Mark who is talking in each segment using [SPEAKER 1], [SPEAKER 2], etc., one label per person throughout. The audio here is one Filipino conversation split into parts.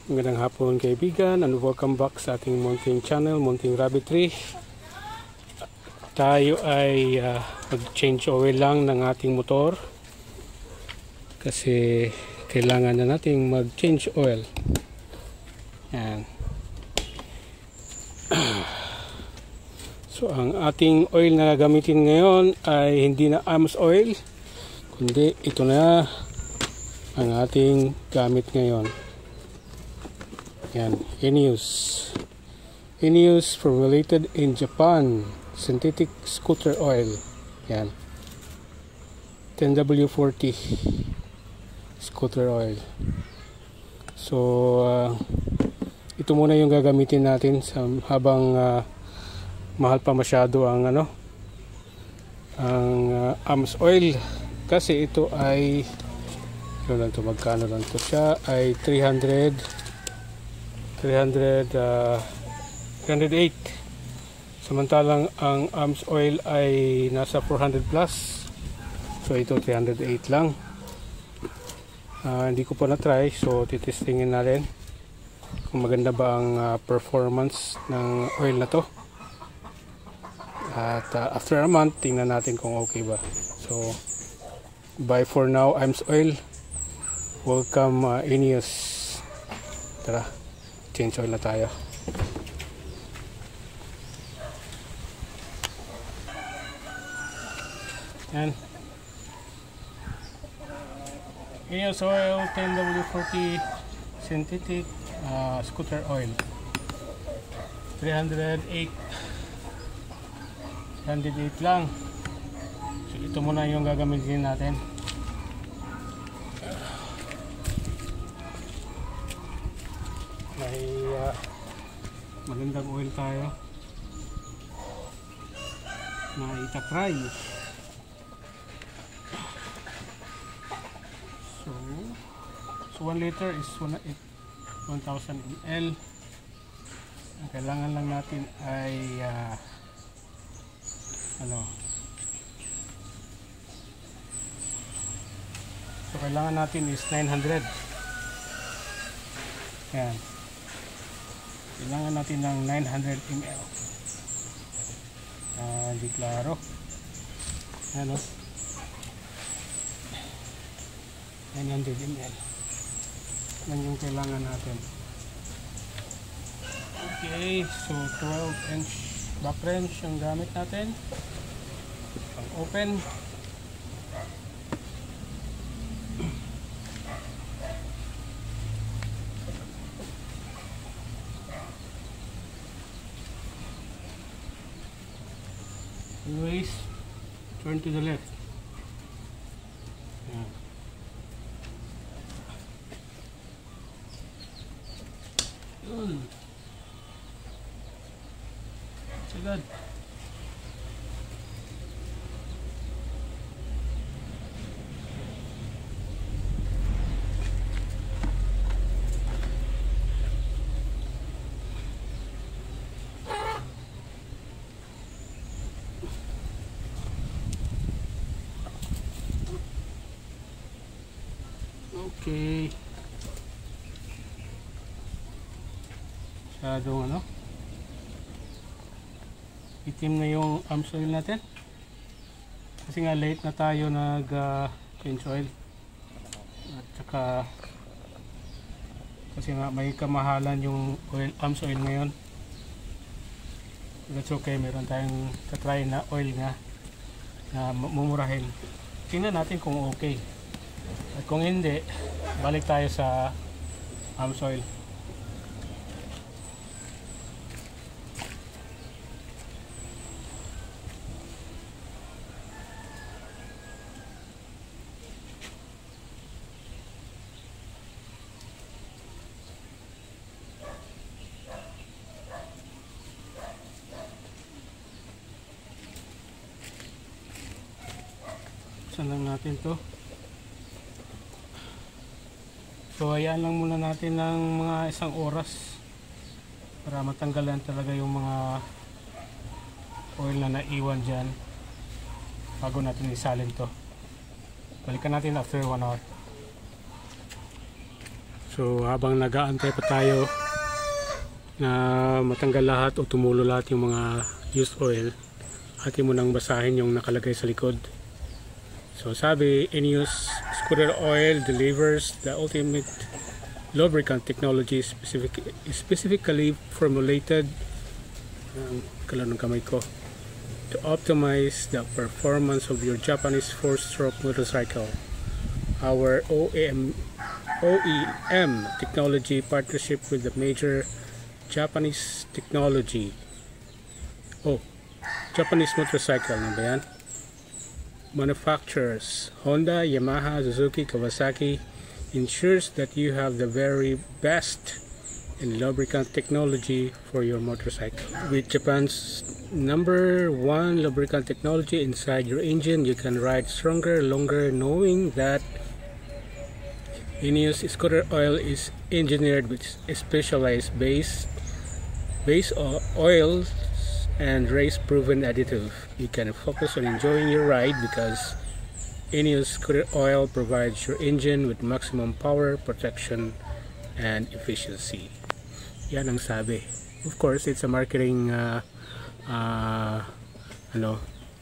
[SPEAKER 1] Magandang hapon kaibigan, and welcome back sa ating munting channel, Munting Rabbitry. Tayo ay mag-change oil lang ng ating motor kasi kailangan na nating mag-change oil. Yan. So ang ating oil na gagamitin ngayon ay hindi na AMS oil, kundi ito na ang ating gamit ngayon. Yan, ENEOS formulated in Japan synthetic scooter oil. Yan, 10W40 scooter oil. So ito muna yung gagamitin natin habang mahal pa masyado ang AMS oil, kasi ito ay magkano lang to siya, ay 308. Samantalang ang AMS oil ay nasa 400 plus. So ito 308 lang. Hindi ko pa na-try, so titestingin natin kung maganda ba ang performance ng oil na to. At after a month, tingnan natin kung okay ba. So bye for now, AMS oil. Welcome ENEOS. Tara, change oil na tayo. Yan, ENEOS oil 10W40 synthetic scooter oil, 308 lang. So ito muna yung gagamitin natin. May magandang oil tayo na itatry. So 1 liter is 1,000 ml. Ang kailangan lang natin ay so kailangan natin is 900. Yan, kailangan natin ng 900 ml. Hindi klaro. Ano, 900 ml yan yung kailangan natin. Okay, so 12-inch back wrench ang gamit natin pang open. Always turn to the left. Yan. So good. Okay. Masyadong itim na yung AMS oil natin kasi nga late na tayo nag change oil, at saka kasi nga may kamahalan yung AMS oil ngayon. That's okay, meron tayong tatry na oil nga na mumurahin. Tingnan natin kung okay, at kung hindi, balik tayo sa AMS oil. Saan lang natin to. So hayaan lang muna natin ng mga 1 oras para matanggalan talaga yung mga oil na naiwan dyan bago natin isalin to. Balikan natin after 1 hour. So habang nag-aantay pa tayo na matanggal lahat o tumulo lahat yung mga used oil, atin mo nang basahin yung nakalagay sa likod. So sabi, INEOS scooter oil delivers the ultimate lubricant technology specifically formulated kala ng kamay ko to optimize the performance of your Japanese 4-stroke motorcycle. Our OEM technology partnership with the major Japanese Japanese motorcycle na ba yan? Manufacturers Honda, Yamaha, Suzuki, Kawasaki ensures that you have the very best in lubricant technology for your motorcycle. With Japan's #1 lubricant technology inside your engine, you can ride stronger, longer, knowing that INEOS scooter oil is engineered with specialized base oils and race-proven additive. You can focus on enjoying your ride because INEOS scooter oil provides your engine with maximum power, protection, and efficiency. Yan ang sabi. Of course, it's a marketing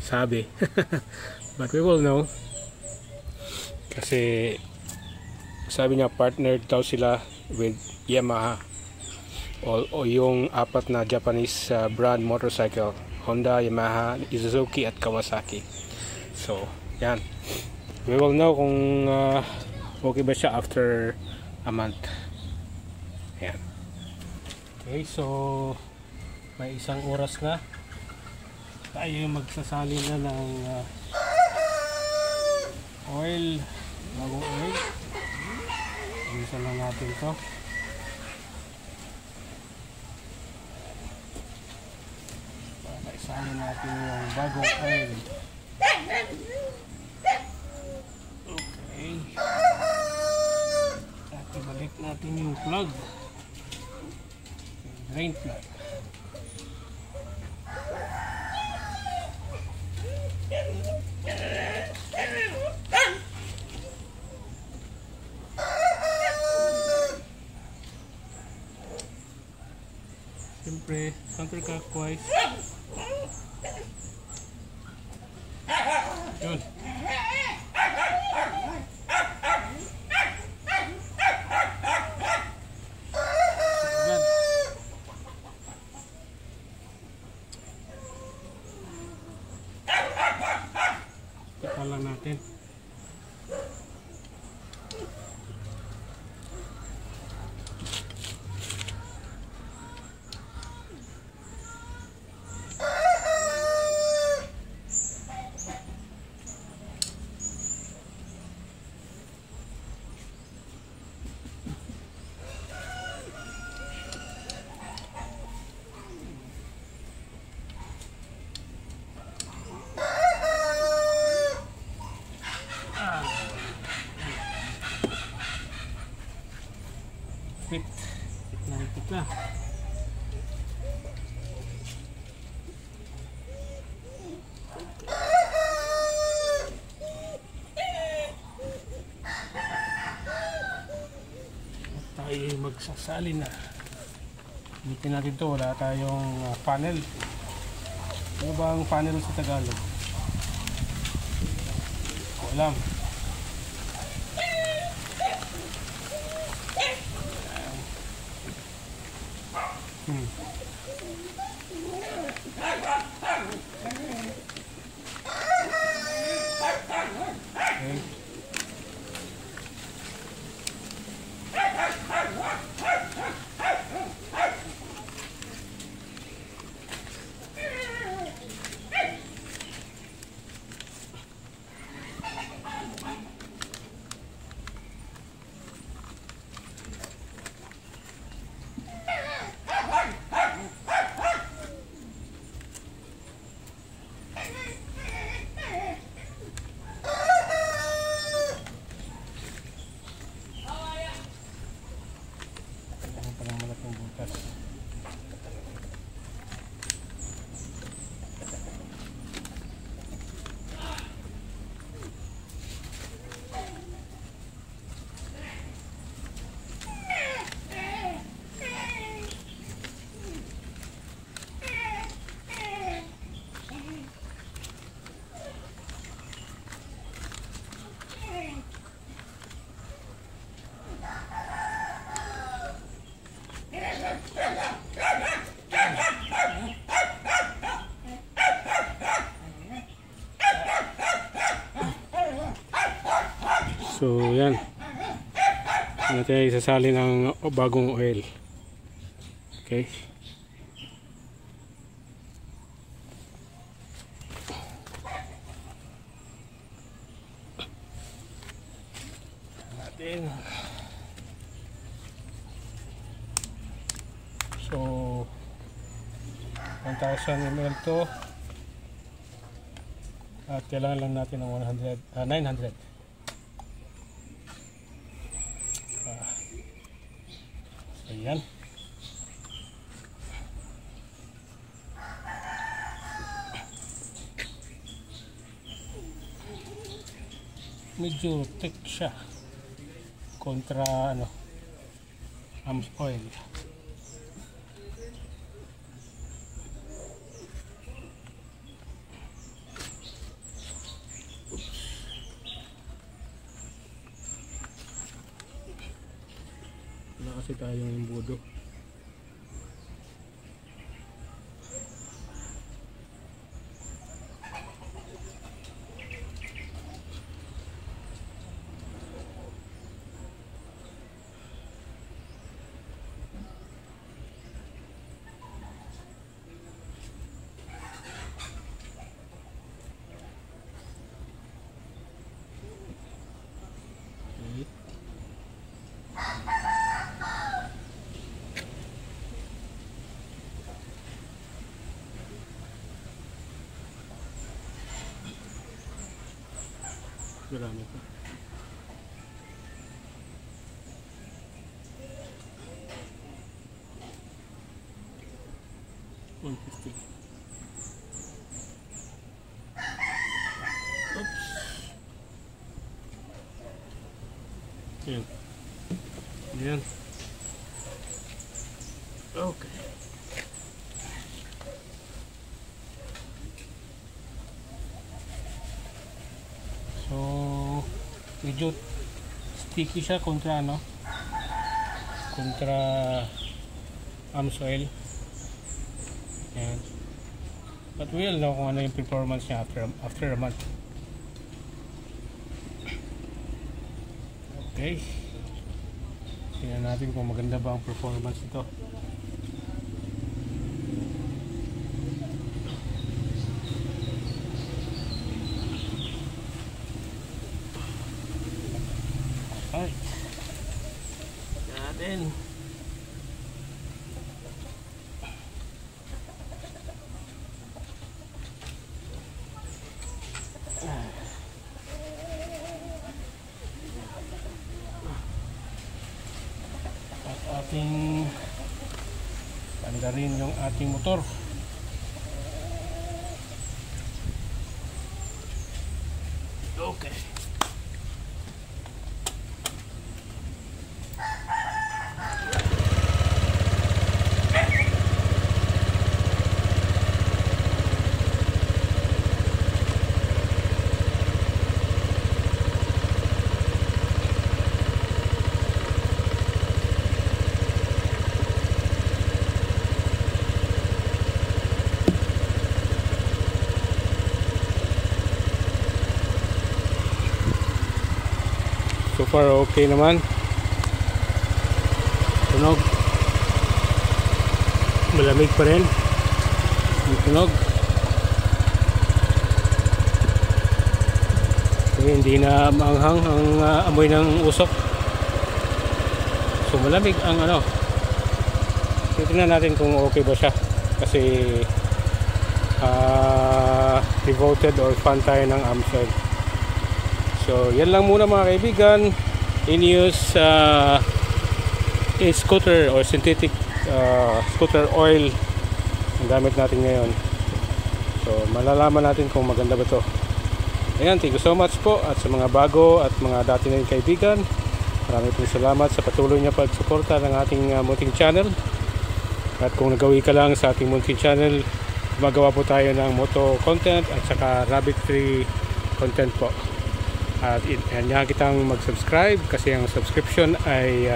[SPEAKER 1] sabi. But we will know. Kasi sabi niya partnered daw sila with Yamaha o yung apat na Japanese brand motorcycle, Honda, Yamaha, Suzuki at Kawasaki. So yan, we will know kung okay ba siya after a month. Yan. Okay, so may isang oras na tayo magsasali na ng oil, bagong oil. Isa lang natin to. Para isali natin yung bagong oil. Okay. At ibalik natin yung plug. Drain plug. Siyempre, counterclockwise. Yun. Kita lang natin. Fit na. Tayo magsasali na. Gamitin natin ito. Wala tayong funnel. Ano ba ang funnel sa Tagalog? Alam. So yan, natin isasali ng bagong oil. Okay, natin. So 1,000 ml to, at kailangan lang natin ng 900. Ayan. Medyo thick siya kontra AMS oil. Wala kasi tayong imbudo. Marami pa. $150. Oops. Yan. Yan. Okay. So medyo sticky siya kontra kontra AMS oil. Yan. But we'll know kung ano yung performance niya after a month. Okay, tingnan natin kung maganda ba ang performance nito. Alright, natin. At ating tanda rin yung ating motor. Okay. So far okay naman. Tunog. Malamig pa rin yung tunog. Kasi hindi na maanghang ang amoy ng usok. So malamig ang titignan natin kung okay ba siya. Kasi devoted or fan tayo ng AMS oil. So yan lang muna mga kaibigan. In-use scooter or synthetic scooter oil ang gamit natin ngayon. So malalaman natin kung maganda ba to. Ayan, thank you so much po. At sa mga bago at mga dati na kaibigan, marami pong salamat sa patuloy niya pagsuporta ng ating munting channel. At kung nagawi ka lang sa ating munting channel, gumagawa po tayo ng moto content at saka rabbit tree content po. At yan kitang mag-subscribe kasi ang subscription ay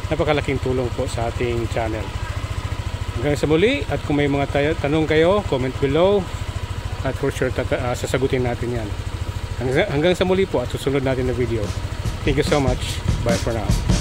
[SPEAKER 1] napakalaking tulong po sa ating channel. Hanggang sa muli, at kung may mga tanong kayo, comment below at for sure sasagutin natin yan. Hanggang sa muli po at susunod natin na video. Thank you so much. Bye for now.